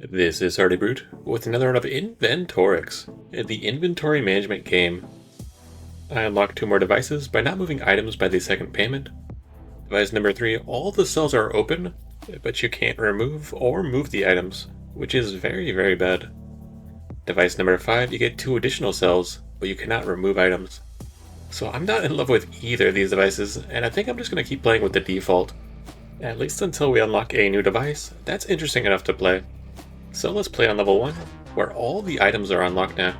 This is Hardy Brute with another run of Inventorix, the inventory management game. I unlocked 2 more devices by not moving items by the second payment. Device number 3, all the cells are open, but you can't remove or move the items, which is very bad. Device number 5, you get 2 additional cells, but you cannot remove items. So I'm not in love with either of these devices, and I think I'm just going to keep playing with the default. At least until we unlock a new device, that's interesting enough to play. So let's play on level 1, where all the items are unlocked now.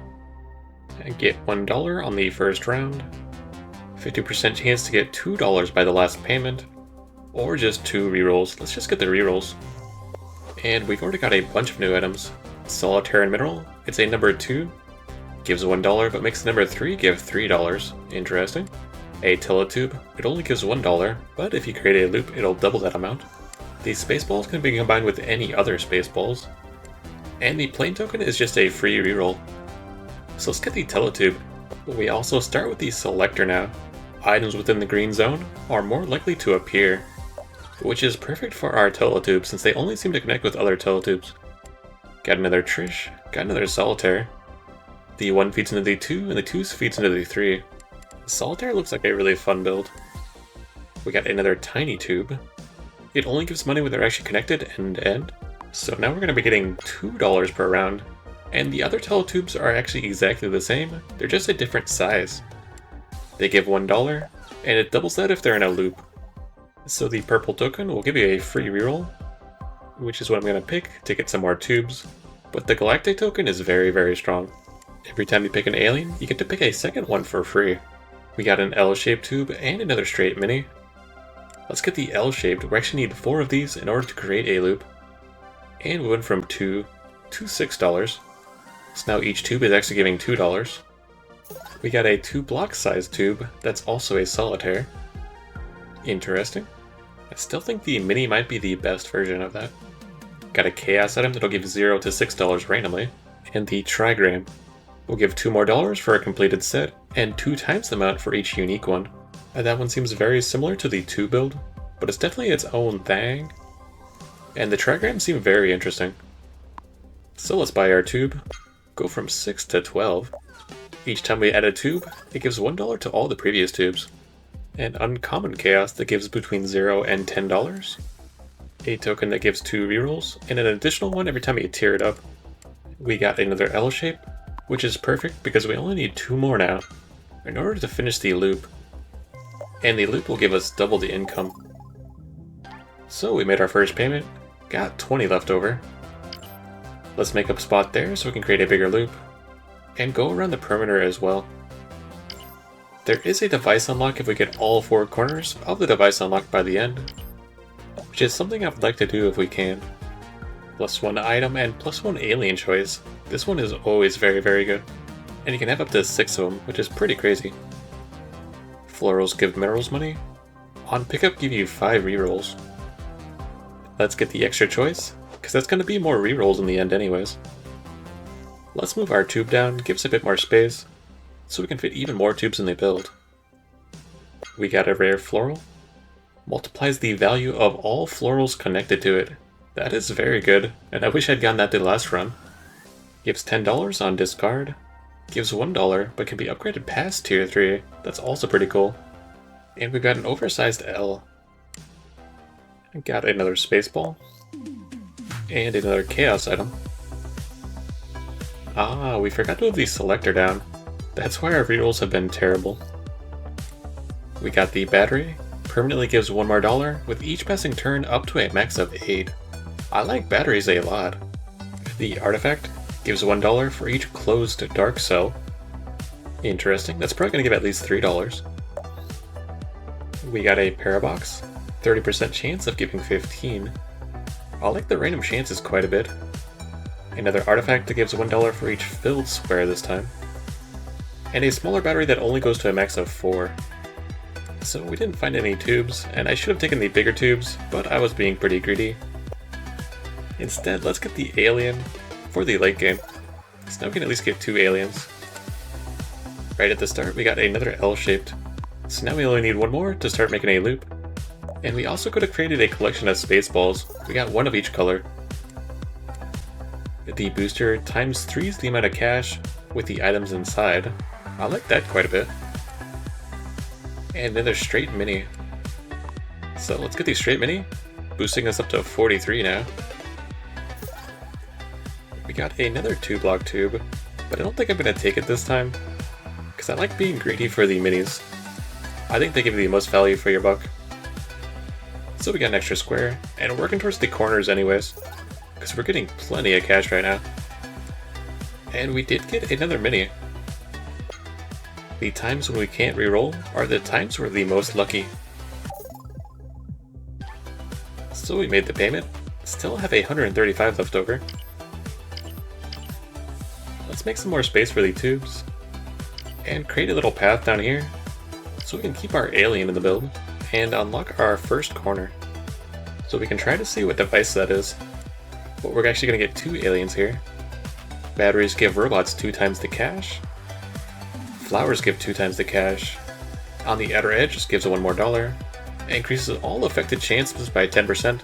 And get $1 on the first round, 50% chance to get $2 by the last payment, or just 2 rerolls. Let's just get the rerolls. And we've already got a bunch of new items. Solitaire and Mineral, it's a number 2, gives $1 but makes the number 3 give $3. Interesting. A Teletube, it only gives $1, but if you create a loop, it'll double that amount. The Spaceballs can be combined with any other Spaceballs. And the plane token is just a free reroll. So let's get the Teletube. We also start with the selector now. Items within the green zone are more likely to appear, which is perfect for our Teletube since they only seem to connect with other Teletubes. Got another Trish, got another Solitaire. The 1 feeds into the 2 and the 2 feeds into the 3. Solitaire looks like a really fun build. We got another Tiny Tube. It only gives money when they're actually connected end to end. So now we're going to be getting $2 per round, and the other Teletubes are actually exactly the same, they're just a different size. They give $1, and it doubles that if they're in a loop. So the purple token will give you a free reroll, which is what I'm going to pick to get some more tubes, but the galactic token is very strong. Every time you pick an alien, you get to pick a second one for free. We got an L-shaped tube and another straight mini. Let's get the L-shaped, we actually need 4 of these in order to create a loop. And we went from 2 to $6. So now each tube is actually giving $2. We got a 2 block size tube that's also a solitaire. Interesting. I still think the mini might be the best version of that. Got a chaos item that'll give $0 to $6 randomly. And the trigram will give $2 more for a completed set, and 2 times the amount for each unique one. And that one seems very similar to the 2 build, but it's definitely its own thing. And the trigrams seem very interesting. So let's buy our tube. Go from 6 to 12. Each time we add a tube, it gives $1 to all the previous tubes. An uncommon chaos that gives between $0 and $10. A token that gives 2 rerolls, and an additional one every time you tear it up. We got another L shape, which is perfect because we only need 2 more now in order to finish the loop. And the loop will give us double the income. So we made our first payment, got 20 left over. Let's make up a spot there so we can create a bigger loop, and go around the perimeter as well. There is a device unlock if we get all 4 corners of the device unlocked by the end, which is something I would like to do if we can. +1 item and +1 alien choice. This one is always very good, and you can have up to 6 of them, which is pretty crazy. Florals give minerals money. On pickup give you 5 rerolls. Let's get the extra choice, because that's going to be more rerolls in the end anyways. Let's move our tube down, give us a bit more space, so we can fit even more tubes in the build. We got a rare floral. Multiplies the value of all florals connected to it. That is very good, and I wish I'd gotten that the last run. Gives $10 on discard. Gives $1, but can be upgraded past tier 3. That's also pretty cool. And we've got an oversized L. Got another Spaceball. And another Chaos item. Ah, we forgot to move the selector down. That's why our rerolls have been terrible. We got the battery. Permanently gives $1 more with each passing turn up to a max of 8. I like batteries a lot. The artifact gives $1 for each closed dark cell. Interesting, that's probably going to give at least $3. We got a Parabox. 30% chance of giving 15. I like the random chances quite a bit. Another artifact that gives $1 for each filled square this time. And a smaller battery that only goes to a max of 4. So we didn't find any tubes, and I should have taken the bigger tubes, but I was being pretty greedy. Instead, let's get the alien for the late game. So now we can at least get 2 aliens. Right at the start, we got another L-shaped. So now we only need 1 more to start making a loop. And we also could have created a collection of Spaceballs. We got 1 of each color. The booster times 3's the amount of cash with the items inside. I like that quite a bit. And another straight mini. So let's get the straight mini, boosting us up to 43 now. We got another 2-block tube, but I don't think I'm going to take it this time, because I like being greedy for the minis. I think they give you the most value for your buck. So we got an extra square, and we're working towards the corners anyways, because we're getting plenty of cash right now. And we did get another mini. The times when we can't reroll are the times we're the most lucky. So we made the payment, still have 135 left over. Let's make some more space for the tubes, and create a little path down here, so we can keep our alien in the build, and unlock our first corner. So we can try to see what device that is, but we're actually going to get 2 aliens here. Batteries give robots 2 times the cash. Flowers give 2 times the cash. On the outer edge just gives $1 more. It increases all affected chances by 10%,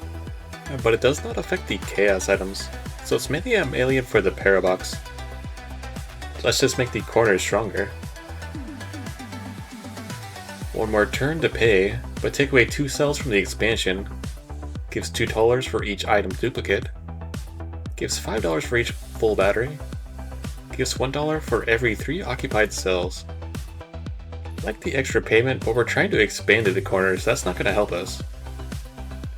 but it does not affect the chaos items, so it's mainly an alien for the parabox. Let's just make the corners stronger. 1 more turn to pay, but take away 2 cells from the expansion. Gives $2 for each item duplicate. Gives $5 for each full battery. Gives $1 for every 3 occupied cells. I like the extra payment, but we're trying to expand to the corners, that's not going to help us.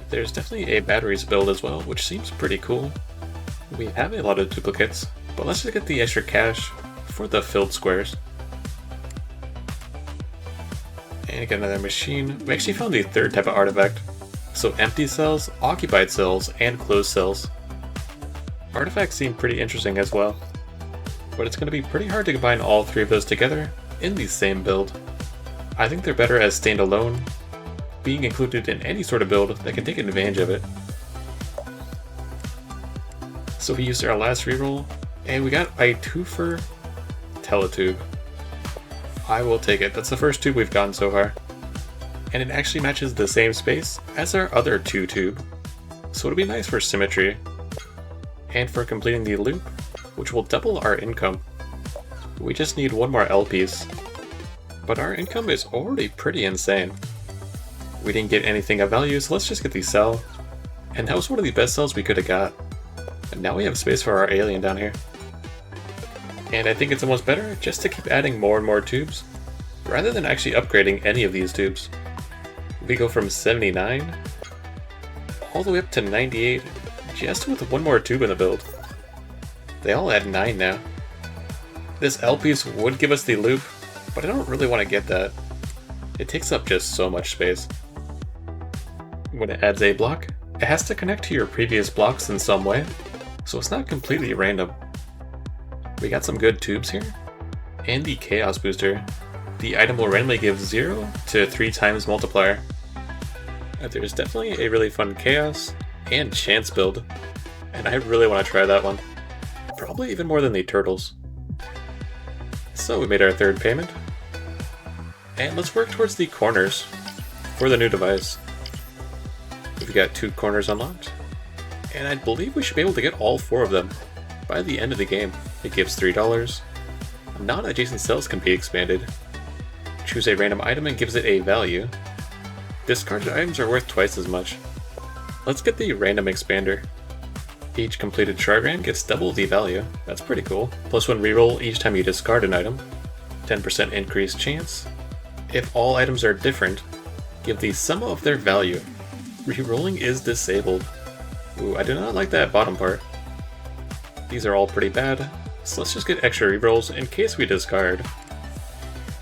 There's definitely a batteries build as well, which seems pretty cool. We have a lot of duplicates, but let's just get the extra cash for the filled squares. And get another machine. We actually found the 3rd type of artifact. So empty cells, occupied cells, and closed cells. Artifacts seem pretty interesting as well, but it's going to be pretty hard to combine all 3 of those together in the same build. I think they're better as standalone, being included in any sort of build that can take advantage of it. So we used our last reroll, and we got a 2-for teletube. I will take it, that's the first tube we've gotten so far. And it actually matches the same space as our other 2 tube, so it'll be nice for symmetry. And for completing the loop, which will double our income. We just need 1 more L piece. But our income is already pretty insane. We didn't get anything of value, so let's just get the cell. And that was one of the best cells we could have got. And now we have space for our alien down here. And I think it's almost better just to keep adding more and more tubes, rather than actually upgrading any of these tubes. We go from 79 all the way up to 98 just with 1 more tube in the build. They all add 9 now. This L piece would give us the loop, but I don't really want to get that. It takes up just so much space. When it adds a block, it has to connect to your previous blocks in some way, so it's not completely random. We got some good tubes here, and the Chaos Booster. The item will randomly give 0 to 3 times multiplier. There's definitely a really fun Chaos and Chance build, and I really want to try that one. Probably even more than the turtles. So we made our 3rd payment, and let's work towards the corners for the new device. We've got 2 corners unlocked, and I believe we should be able to get all 4 of them by the end of the game. It gives $3. Non-adjacent cells can be expanded. Choose a random item and gives it a value. Discarded items are worth twice as much. Let's get the random expander. Each completed trigram gets double the value. That's pretty cool. Plus 1 reroll each time you discard an item. 10% increased chance. If all items are different, give the sum of their value. Rerolling is disabled. Ooh, I do not like that bottom part. These are all pretty bad, so let's just get extra rerolls in case we discard.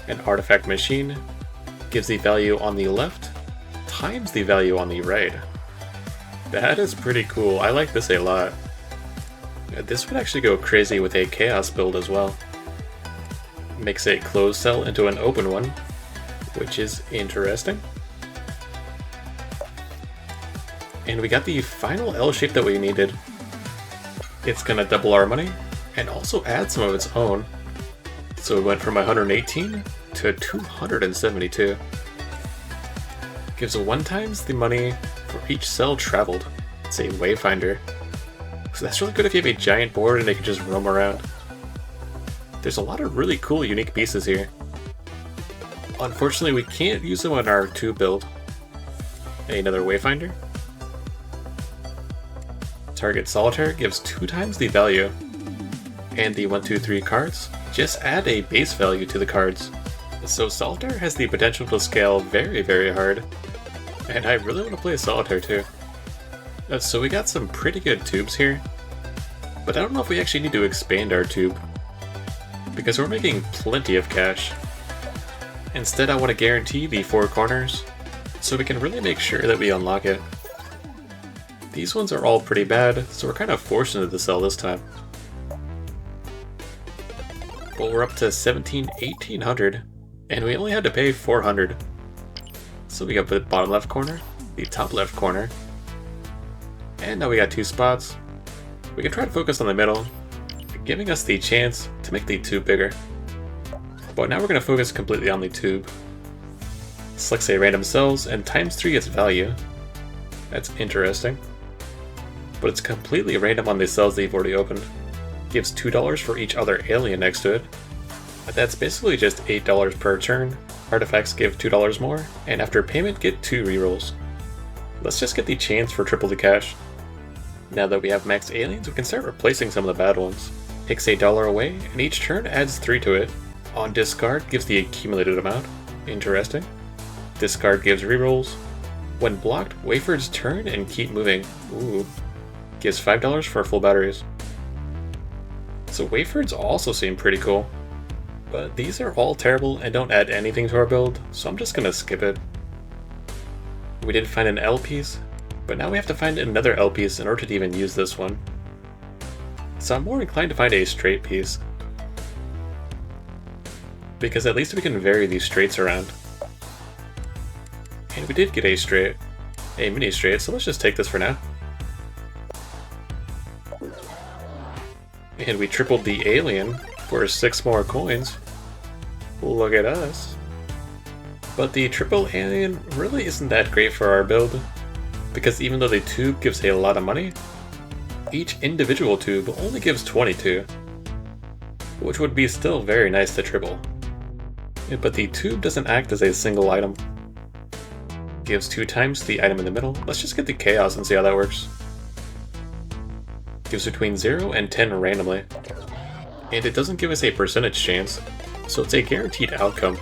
An artifact machine gives the value on the left times the value on the right. That is pretty cool. I like this a lot. This would actually go crazy with a chaos build as well. Makes a closed cell into an open one, which is interesting. And we got the final L shape that we needed. It's gonna double our money and also add some of its own. So we went from 118 to 272. Gives 1 times the money for each cell traveled. It's a wayfinder. So that's really good if you have a giant board and they can just roam around. There's a lot of really cool, unique pieces here. Unfortunately, we can't use them on our 2 build. Another Wayfinder. Target Solitaire gives 2 times the value. And the 1, 2, 3 cards just add a base value to the cards. So Solitaire has the potential to scale very, very hard. And I really want to play Solitaire too. So we got some pretty good tubes here. But I don't know if we actually need to expand our tube, because we're making plenty of cash. Instead, I want to guarantee the 4 corners, so we can really make sure that we unlock it. These ones are all pretty bad, so we're kind of forced into the sell this time. But we're up to 1800, and we only had to pay 400. So we got the bottom left corner, the top left corner, and now we got 2 spots. We can try to focus on the middle, giving us the chance to make the tube bigger. But now we're going to focus completely on the tube. Select say random cells and ×3 its value. That's interesting. But it's completely random on the cells that you've already opened. Gives $2 for each other alien next to it. That's basically just $8 per turn. Artifacts give $2 more, and after payment get 2 rerolls. Let's just get the chance for triple the cash. Now that we have max aliens, we can start replacing some of the bad ones. Takes $1 away, and each turn adds 3 to it. On discard gives the accumulated amount. Interesting. Discard gives rerolls. When blocked, Wayfards turn and keep moving. Ooh. Gives $5 for full batteries. So Wayfards also seem pretty cool. But these are all terrible and don't add anything to our build, so I'm just gonna skip it. We did find an L piece, but now we have to find another L piece in order to even use this one. So I'm more inclined to find a straight piece, because at least we can vary these straights around. And we did get a straight, a mini straight, so let's just take this for now. And we tripled the alien for 6 more coins. Look at us. But the triple alien really isn't that great for our build, because even though the tube gives a lot of money, each individual tube only gives 22, which would be still very nice to triple. But the tube doesn't act as a single item. Gives 2 times the item in the middle. Let's just get the chaos and see how that works. Gives between 0 and 10 randomly. And it doesn't give us a percentage chance, so it's a guaranteed outcome.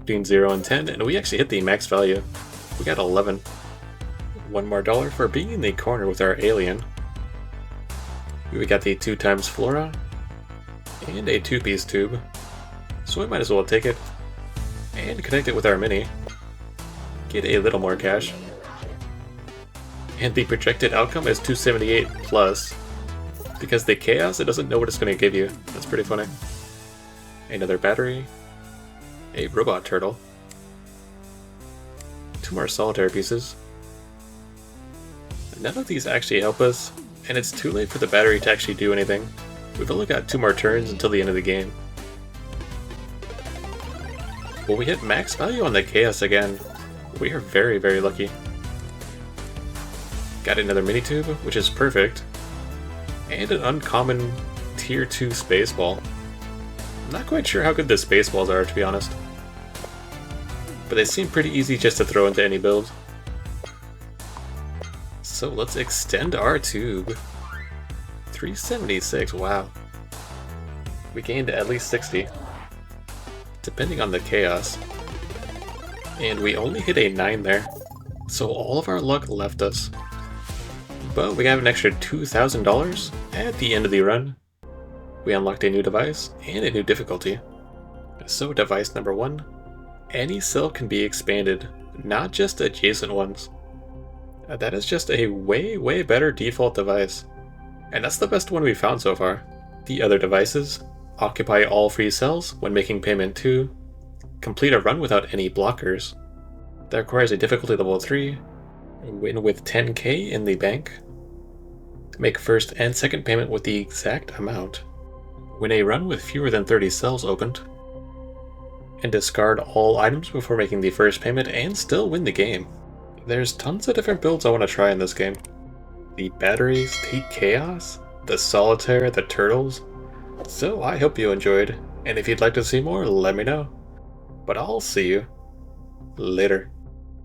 Between 0 and 10, and we actually hit the max value. We got 11. $1 more for being in the corner with our alien. We got the 2 times flora, and a 2-piece tube. So we might as well take it, and connect it with our mini. Get a little more cash. And the projected outcome is 278 plus. Because the chaos, it doesn't know what it's going to give you. That's pretty funny. Another battery. A robot turtle. 2 more solitaire pieces. None of these actually help us, and it's too late for the battery to actually do anything. We've only got 2 more turns until the end of the game. Well, we hit max value on the chaos again. We are very, very lucky. Got another mini tube, which is perfect. And an uncommon tier 2 space ball. I'm not quite sure how good the space balls are, to be honest. But they seem pretty easy just to throw into any build. So let's extend our tube. 376, wow. We gained at least 60. Depending on the chaos. And we only hit a 9 there. So all of our luck left us. But we have an extra $2,000 at the end of the run. We unlocked a new device and a new difficulty. So device number 1, any cell can be expanded, not just adjacent ones. That is just a way better default device. And that's the best one we've found so far. The other devices occupy all free cells when making payment to, complete a run without any blockers. That requires a difficulty level 3, win with 10k in the bank, make first and second payment with the exact amount, win a run with fewer than 30 cells opened, and discard all items before making the first payment and still win the game. There's tons of different builds I want to try in this game. The batteries, the chaos, the solitaire, the turtles. So I hope you enjoyed, and if you'd like to see more, let me know. But I'll see you later.